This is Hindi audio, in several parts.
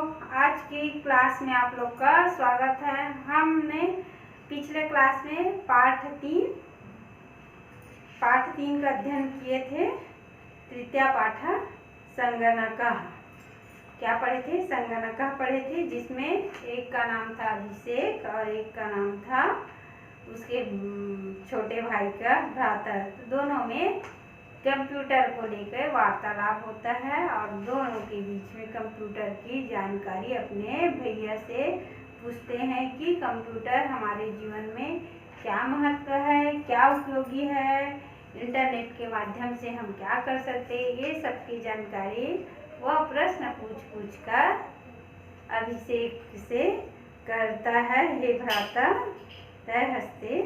आज की क्लास में आप लोग का स्वागत है। हमने पिछले क्लास में पाठ तीन का अध्ययन किए थे। तृतीय पाठ संगणकः। क्या पढ़े थे? संगणकः पढ़े थे, जिसमें एक का नाम था अभिषेक और एक का नाम था उसके छोटे भाई का भ्राता। दोनों में कंप्यूटर को लेकर वार्तालाप होता है और दोनों के बीच में कंप्यूटर की जानकारी अपने भैया से पूछते हैं कि कंप्यूटर हमारे जीवन में क्या महत्व है, क्या उपयोगी है, इंटरनेट के माध्यम से हम क्या कर सकते हैं। ये सब की जानकारी वह प्रश्न पूछ कर अभिषेक से करता है। हे भ्राता तय हस्ते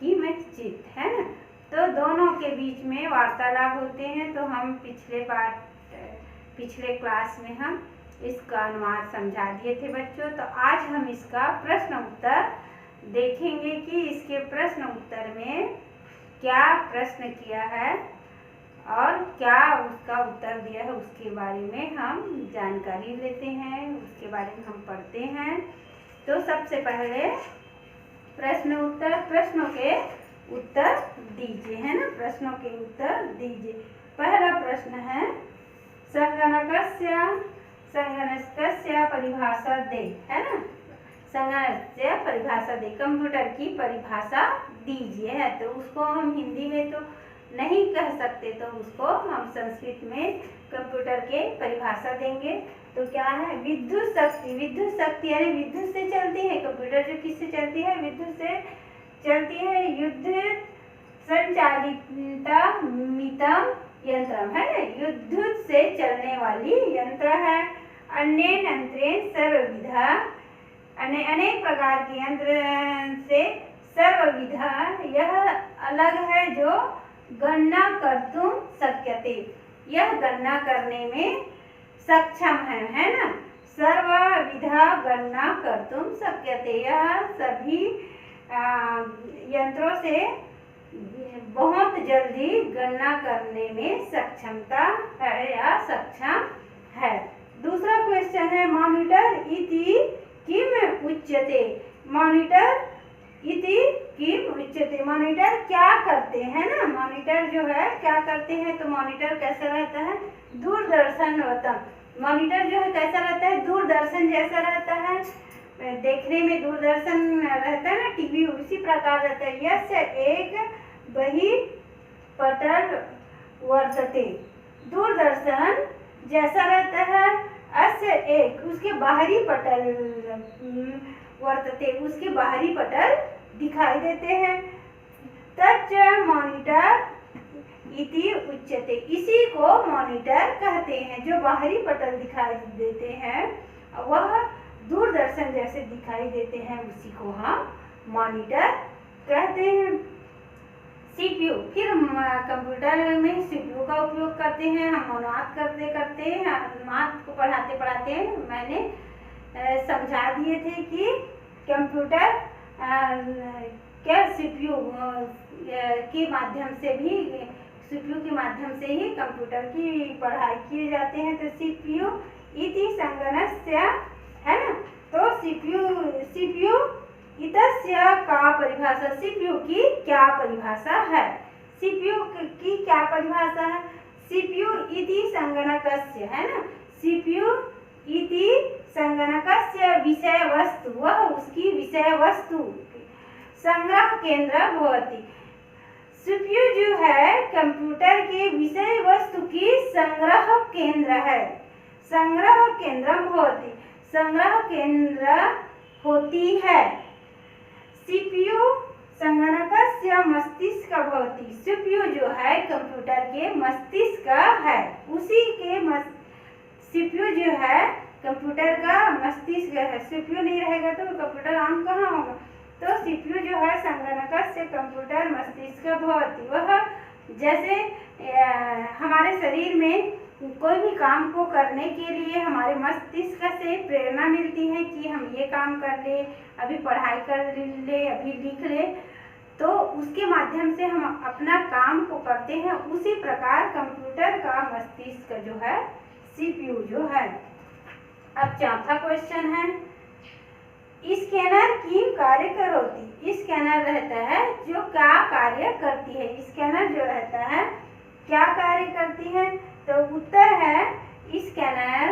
कि मैं चित है ना। तो दोनों के बीच में वार्तालाप होते हैं। तो हम पिछले क्लास में हम इसका अनुवाद समझा दिए थे बच्चों। तो आज हम इसका प्रश्न उत्तर देखेंगे कि इसके प्रश्न उत्तर में क्या प्रश्न किया है और क्या उसका उत्तर दिया है, उसके बारे में हम जानकारी लेते हैं, उसके बारे में हम पढ़ते हैं। तो सबसे पहले प्रश्नों के उत्तर दीजिए, है ना। प्रश्नों के उत्तर दीजिए। पहला प्रश्न है संगणकस्य परिभाषा दे, है ना। संगणकस्य परिभाषा दे, कंप्यूटर की परिभाषा दीजिए है। तो उसको हम हिंदी में तो नहीं कह सकते, तो उसको हम संस्कृत में कंप्यूटर के परिभाषा देंगे। तो क्या है? विद्युत शक्ति यानी विद्युत से चलती है। कंप्यूटर जो किससे चलती है? विद्युत से चलती है। विद्युत संचालित मितम यंत्रम, है ना। विद्युत से चलने वाली यंत्र है। अनेक प्रकार के यंत्र से सर्वविधा यह अलग है जो गणना कर्तुम शक्यते, यह गणना करने में सक्षम है ना। सर्वविधा गणना कर्तुम शक्यते, यह सभी यंत्रों से बहुत जल्दी गणना करने में सक्षमता है या सक्षम है। दूसरा क्वेश्चन है मॉनिटर इति किम उच्यते। मॉनिटर इति किम उच्यते, मॉनिटर क्या करते हैं ना। मॉनिटर जो है क्या करते हैं? तो मॉनिटर कैसा रहता है? दूरदर्शन। मॉनिटर जो है कैसा रहता है? दूरदर्शन जैसा रहता है। देखने में दूरदर्शन रहता है ना, टीवी, उसी प्रकार रहता है। यस्य एक बहिःपटल वर्तते, दूरदर्शन जैसा रहता है। अस्य एक, उसके बाहरी पटल वर्तते, उसके बाहरी पटल दिखाई देते हैं। तच्च मॉनिटर इति उच्यते, इसी को मॉनिटर कहते हैं। जो बाहरी पटल दिखाई देते हैं वह दूरदर्शन जैसे दिखाई देते हैं, उसी को हम मॉनिटर कहते हैं। सीपीयू, फिर कंप्यूटर में सीपीयू का उपयोग करते हैं। हम अनुवाद करते अनुवाद को पढ़ाते मैंने समझा दिए थे कि कंप्यूटर क्या सीपीयू के माध्यम से ही कंप्यूटर की पढ़ाई किए जाते हैं। तो सीपीयू इति संगणकस्य, है ना। तो सीपीयू इतस्य का परिभाषा, सीपीयू की क्या परिभाषा है? सीपीयू की क्या परिभाषा है? सीपीयू इति संगणकस्य, है ना। सीपीयू इति संगणकस्य विषय वस्तु, वह उसकी विषय वस्तु संग्रह केंद्र भवति। सीपीयू जो है कंप्यूटर के विषय वस्तु की संग्रह केंद्र है। संग्रह केंद्र भवति, संग्रह केंद्र होती है। सीपीयू संगणकस्य मस्तिष्क भवति, सीपीयू जो है कंप्यूटर के मस्तिष्क है। उसी के सीपीयू जो है कंप्यूटर का मस्तिष्क है। सीपीयू नहीं रहेगा तो कंप्यूटर ऑन कहाँ होगा। तो सीपीयू जो है संगणकस्य कंप्यूटर मस्तिष्क भवति, वह जैसे हमारे शरीर में कोई भी काम को करने के लिए हमारे मस्तिष्क से प्रेरणा मिलती है कि हम ये काम कर ले, अभी पढ़ाई कर ले, अभी लिख ले, तो उसके माध्यम से हम अपना काम को करते हैं। उसी प्रकार कंप्यूटर का मस्तिष्क जो है सीपीयू जो है। अब चौथा क्वेश्चन है, स्कैनर किम कार्य करोती। स्कैनर रहता है जो क्या कार्य करती है, स्कैनर जो रहता है क्या कार्य करती है। तो उत्तर है स्कैनर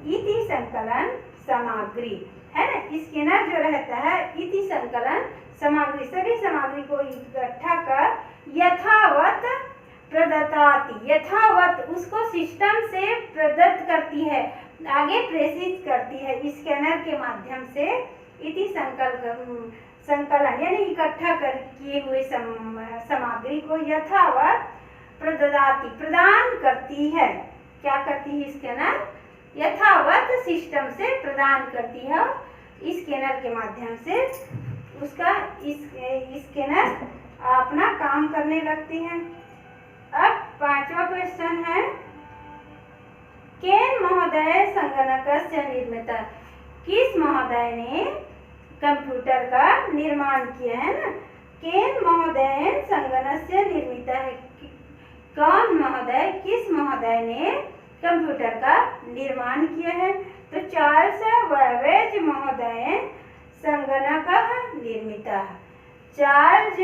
इति संकलन सामग्री, है ना। स्कैनर जो रहता है इति संकलन सामग्री, सभी सामग्री को इकट्ठा कर यथावत प्रदत्ताति, यथावत उसको सिस्टम से प्रदत्त करती है, आगे प्रेषित करती है स्कैनर के माध्यम से। इति संकलन यानी इकट्ठा कर किए हुए सामग्री को यथावत प्रदत्ताति, प्रदान करती है। क्या करती है स्कैनर, यथावत सिस्टम से प्रदान करती है। स्कैनर के माध्यम से उसका स्कैनर अपना काम करने लगती है। अब पांचवा क्वेश्चन है, केन महोदय संगणकस्य निर्मिता। किस महोदय ने कंप्यूटर का निर्माण किया है ना। केन महोदय संगणकस्य निर्मिता है, कौन महोदय, किस महोदय ने कंप्यूटर का निर्माण किया है। तो चार्ल्स बेबेज महोदय संगणक निर्मिता। चार्ल्स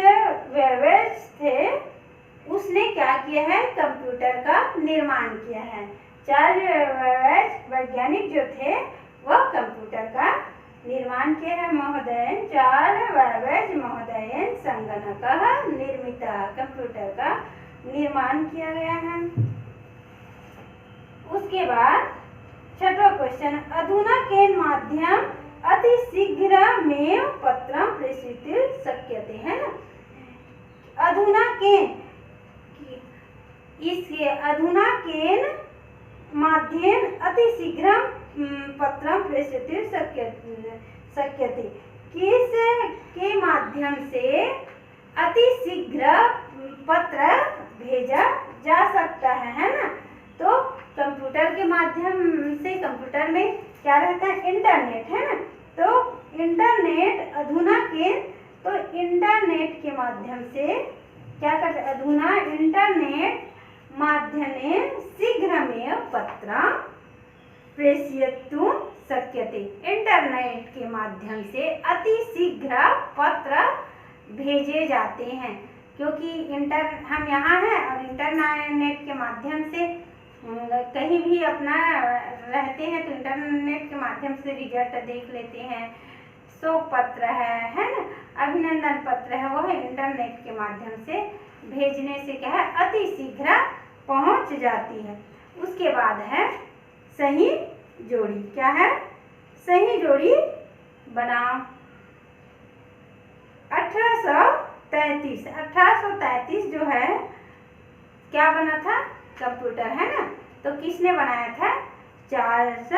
बेबेज थे, उसने क्या किया है, कंप्यूटर का निर्माण किया है। चार्ल्स बेबेज वैज्ञानिक जो थे वह कंप्यूटर का निर्माण किया है। महोदय चार्ल्स बेबेज महोदय संगणक निर्मिता, कंप्यूटर का निर्माण किया गया है। उसके बाद छठवां क्वेश्चन, अधुना केन माध्यम अति शीघ्रमेव पत्रं प्रेषयितुं शक्यते, है ना। अधुना केन, इसके अधुना केन माध्यम अति शीघ्रं पत्रं प्रेषयितुं शक्यते, किस के माध्यम से अति शीघ्र पत्र भेजा जा सकता है ना। तो कंप्यूटर के माध्यम से, कंप्यूटर में क्या रहता है, इंटरनेट, है ना। तो इंटरनेट अधुना के, तो इंटरनेट के माध्यम से क्या करते हैं, अधुना इंटरनेट माध्यमेन शीघ्रमेव पत्रं प्रेषयितुं शक्यते। इंटरनेट के माध्यम से अति शीघ्र पत्र भेजे जाते हैं, क्योंकि हम यहाँ हैं और इंटरनेट के माध्यम से कहीं भी अपना रहते हैं तो इंटरनेट के माध्यम से रिजल्ट देख लेते हैं। शोक पत्र है ना, अभिनंदन पत्र है, वह इंटरनेट के माध्यम से भेजने से क्या है, अति शीघ्र पहुंच जाती है। उसके बाद है सही जोड़ी। क्या है, सही जोड़ी बनाओ। 1833 जो है क्या बना था, कंप्यूटर, है ना। तो किसने बनाया था, चार्ल्स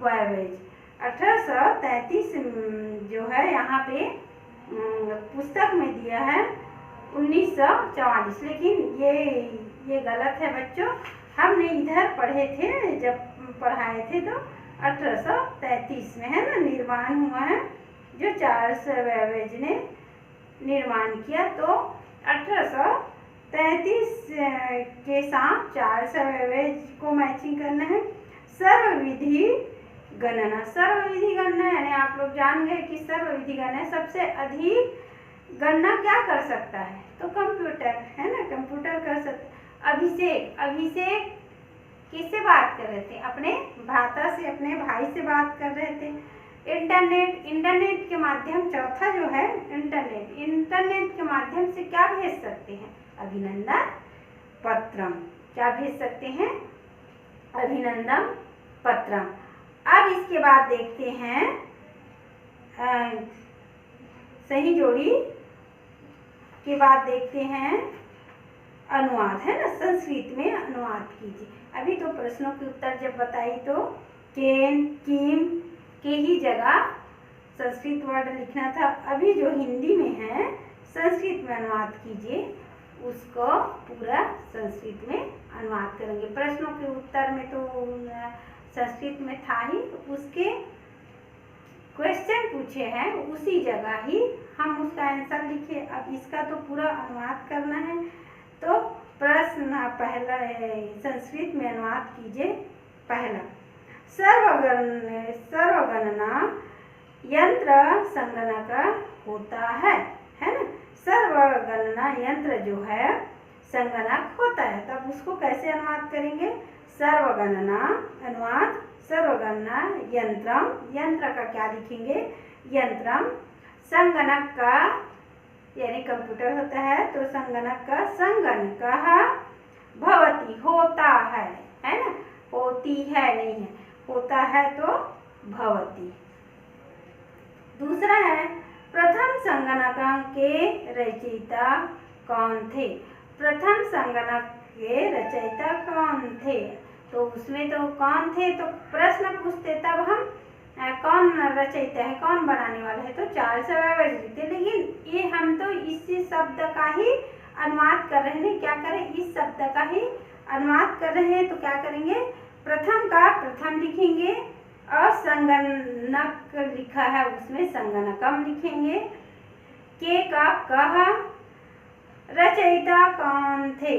बेबेज। 1833 जो है यहाँ पे पुस्तक में दिया है 1944, लेकिन ये गलत है बच्चों। हमने इधर पढ़े थे, जब पढ़ाए थे तो 1833 में, है ना, निर्माण हुआ है, जो चार्ल्स बेबेज ने निर्माण किया। तो 1833 के साथ चार्ल्स बेबेज को मैचिंग करना है। सर्वविधि गणना, सर्वविधि गणना यानी आप लोग जान गए कि सर्वविधि गणना सबसे अधिक गणना क्या कर सकता है, तो कंप्यूटर, है ना, कंप्यूटर कर सकता। अभिषेक किससे बात कर रहे थे, अपने भ्राता से, अपने भाई से बात कर रहे थे। इंटरनेट के माध्यम, चौथा जो है इंटरनेट के माध्यम से क्या भेज सकते हैं, अभिनंदन पत्रम। क्या भेज सकते हैं, अभिनंदन पत्रम। अब इसके बाद देखते हैं सही जोड़ी के बाद देखते हैं अनुवाद, है ना, संस्कृत में अनुवाद कीजिए। अभी तो प्रश्नों के उत्तर जब बताई तो केन, किम के ही जगह संस्कृत वर्ड लिखना था। अभी जो हिंदी में है संस्कृत में अनुवाद कीजिए, उसको पूरा संस्कृत में अनुवाद करेंगे। प्रश्नों के उत्तर में तो संस्कृत में था ही, उसके क्वेश्चन पूछे हैं उसी जगह ही हम उसका आंसर लिखे। अब इसका तो पूरा अनुवाद करना है, तो प्रश्न पहला संस्कृत में अनुवाद कीजिए। पहला, सर्वगणना यंत्र संगणक होता है ना। सर्वगणना यंत्र जो है संगणक होता है। तब उसको कैसे अनुवाद करेंगे? सर्वगणना अनुवाद सर्वगणना यंत्रम, यंत्र का क्या लिखेंगे? यंत्रम। संगणक का यानी कंप्यूटर होता है तो संगणक का संगणकः भवति होता है ना। होती है नहीं है, होता है तो भवति। दूसरा है प्रथम संगणक के रचयिता कौन थे? प्रथम संगणक के रचयिता कौन थे? तो उसमें तो कौन थे तो प्रश्न पूछते तब हम कौन रचयिता है, कौन बनाने वाला है, तो चार्ल्स बेबेज लिखते। लेकिन ये हम तो इसी शब्द का ही अनुवाद कर रहे हैं। क्या करें? इस शब्द का ही अनुवाद कर रहे हैं तो क्या करेंगे? प्रथम का प्रथम लिखेंगे और संगणक लिखा है उसमें संगणकम लिखेंगे। के का कह, रचयिता कौन थे?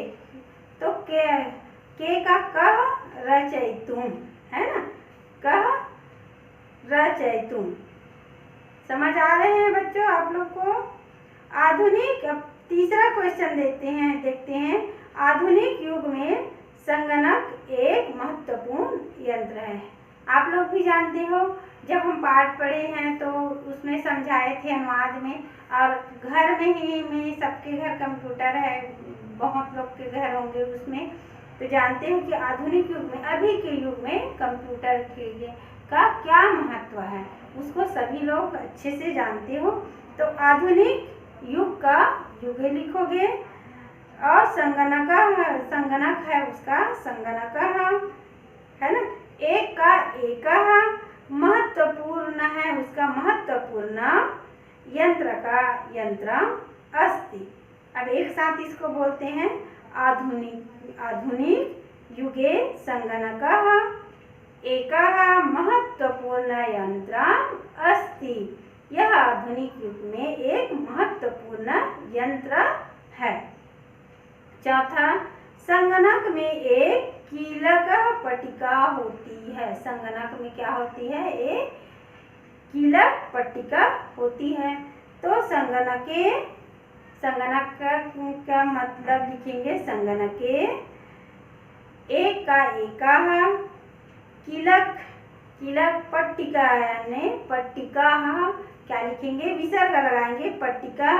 तो के का कह रचयितुम है ना। कह रचयितुम। समझ आ रहे हैं बच्चों आप लोग को? आधुनिक, अब तीसरा क्वेश्चन देखते हैं। आधुनिक युग में संगणक एक महत्वपूर्ण यंत्र है। आप लोग भी जानते हो, जब हम पाठ पढ़े हैं तो उसमें समझाए थे अनुवाद में। और घर में सबके घर कंप्यूटर है, बहुत लोग के घर होंगे उसमें, तो जानते हो कि आधुनिक युग में, अभी के युग में कंप्यूटर का क्या महत्व है, उसको सभी लोग अच्छे से जानते हो। तो आधुनिक युग का युग लिखोगे और संगणक है उसका संगणक है ना। एक का एक महत्वपूर्ण है उसका महत्वपूर्ण, यंत्र का यंत्र अस्ति। अब एक साथ इसको बोलते हैं आधुनिक युगे संगणक एकः महत्वपूर्ण यंत्रम् अस्ति। यह आधुनिक युग में एक महत्वपूर्ण यंत्र है। चौथा, संगणक में एक कीलक पट्टिका होती है। संगणक में क्या होती है? एक कीलक पट्टिका होती है। तो संगणक का मतलब लिखेंगे संगणके एक का एकः कीलक पट्टिका यानी पट्टिका क्या लिखेंगे? विसर्ग लगाएंगे। पट्टिका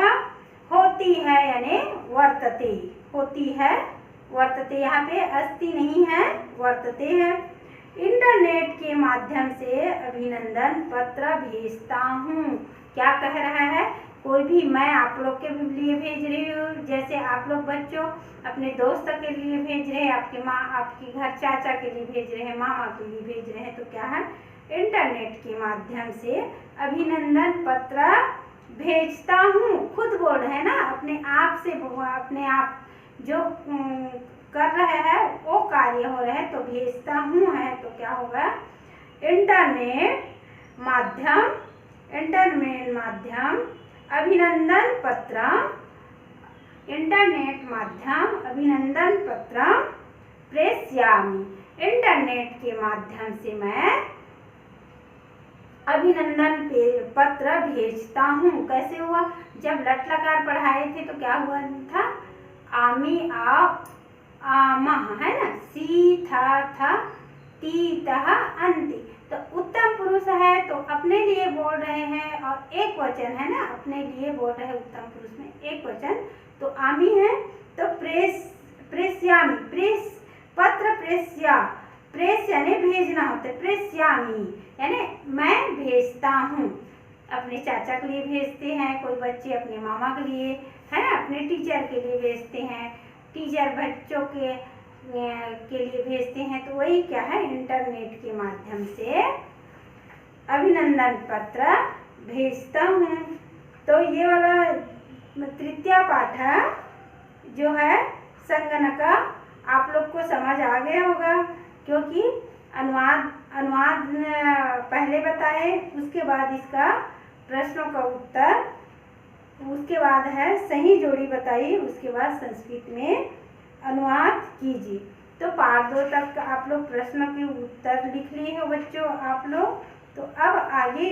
होती है यानी वर्तते, होती है वर्तते। यहाँ पे अस्ति नहीं है, वर्तते है। इंटरनेट के माध्यम से अभिनंदन पत्र भेजता हूँ। क्या कह रहा है? कोई भी, मैं आप लोग के लिए भेज रही हूँ, जैसे आप लोग बच्चों अपने दोस्त के लिए भेज रहे हैं, आपके माँ आपके घर चाचा के लिए भेज रहे हैं, मामा के लिए भेज रहे हैं, तो क्या है? इंटरनेट के माध्यम से अभिनंदन पत्र भेजता हूँ। खुद बोल रहे हैं ना, अपने आप से, अपने आप जो कर रहे हैं वो कार्य हो रहा है, तो भेजता हूँ है तो क्या होगा? इंटरनेट माध्यम अभिनंदन पत्र, इंटरनेट माध्यम अभिनंदन पत्र प्रेषयामि। इंटरनेट के माध्यम से मैं अभिनंदन पत्र भेजता हूँ। कैसे हुआ? जब लट लकार पढ़ाए थे तो क्या हुआ था? आमी आप आमह है ना, सी था ती तह अंति। तो उत्तम पुरुष है तो अपने लिए बोल रहे हैं और एक वचन है ना, अपने लिए बोल रहे हैं उत्तम पुरुष में एक वचन, तो आमी है तो प्रेषयामि, पत्र प्रेष यानी भेजना होता है, प्रेषयामि यानी मैं भेजता हूँ। अपने चाचा के लिए भेजते हैं, कोई बच्चे अपने मामा के लिए, है ना, अपने टीचर के लिए भेजते हैं, टीचर बच्चों के लिए भेजते हैं। तो वही क्या है? इंटरनेट के माध्यम से अभिनंदन पत्र भेजता हूँ। तो ये वाला तृतीय पाठ जो है संगणक आप लोग को समझ आ गया होगा, क्योंकि अनुवाद पहले बताए, उसके बाद इसका प्रश्नों का उत्तर, उसके बाद है सही जोड़ी बताई, उसके बाद संस्कृत में अनुवाद कीजिए। तो पार्ट 2 तक आप लोग प्रश्न के उत्तर लिख लिए हो बच्चों आप लोग। तो अब आगे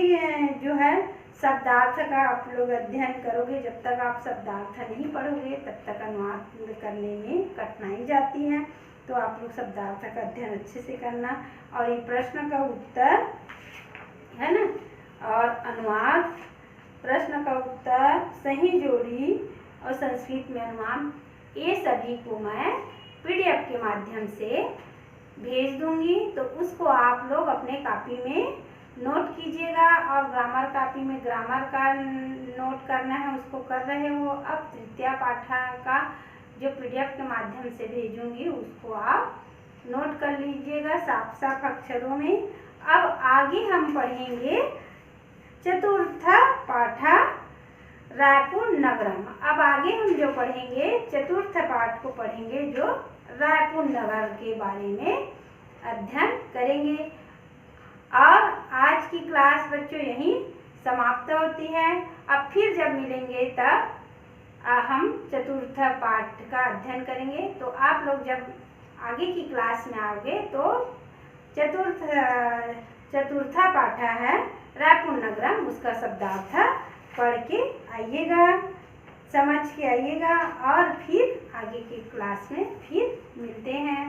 जो है शब्दार्थ का आप लोग अध्ययन करोगे। जब तक आप शब्दार्थ नहीं पढ़ोगे तब तक अनुवाद करने में कठिनाई जाती है। तो आप लोग शब्दार्थ का अध्ययन अच्छे से करना और ये प्रश्न का उत्तर है ना, और अनुवाद, प्रश्न का उत्तर, सही जोड़ी और संस्कृत में अनुवाद, ये सभी को मैं PDF के माध्यम से भेज दूंगी। तो उसको आप लोग अपने कॉपी में नोट कीजिएगा और ग्रामर कॉपी में ग्रामर का नोट करना है, उसको कर रहे हो। अब तृतीय पाठा का जो PDF के माध्यम से भेजूंगी उसको आप नोट कर लीजिएगा साफ साफ अक्षरों में। अब आगे हम पढ़ेंगे चतुर्थ पाठा रायपुर नगरम। अब आगे हम जो पढ़ेंगे चतुर्थ पाठ को पढ़ेंगे जो रायपुर नगर के बारे में अध्ययन करेंगे। और आज की क्लास बच्चों यहीं समाप्त होती है। अब फिर जब मिलेंगे तब हम चतुर्थ पाठ का अध्ययन करेंगे। तो आप लोग जब आगे की क्लास में आओगे तो चतुर्था पाठा है रायपुर नगरम, उसका शब्दार्थ पढ़ के आइएगा, समझ के आइएगा और फिर आगे की क्लास में फिर मिलते हैं।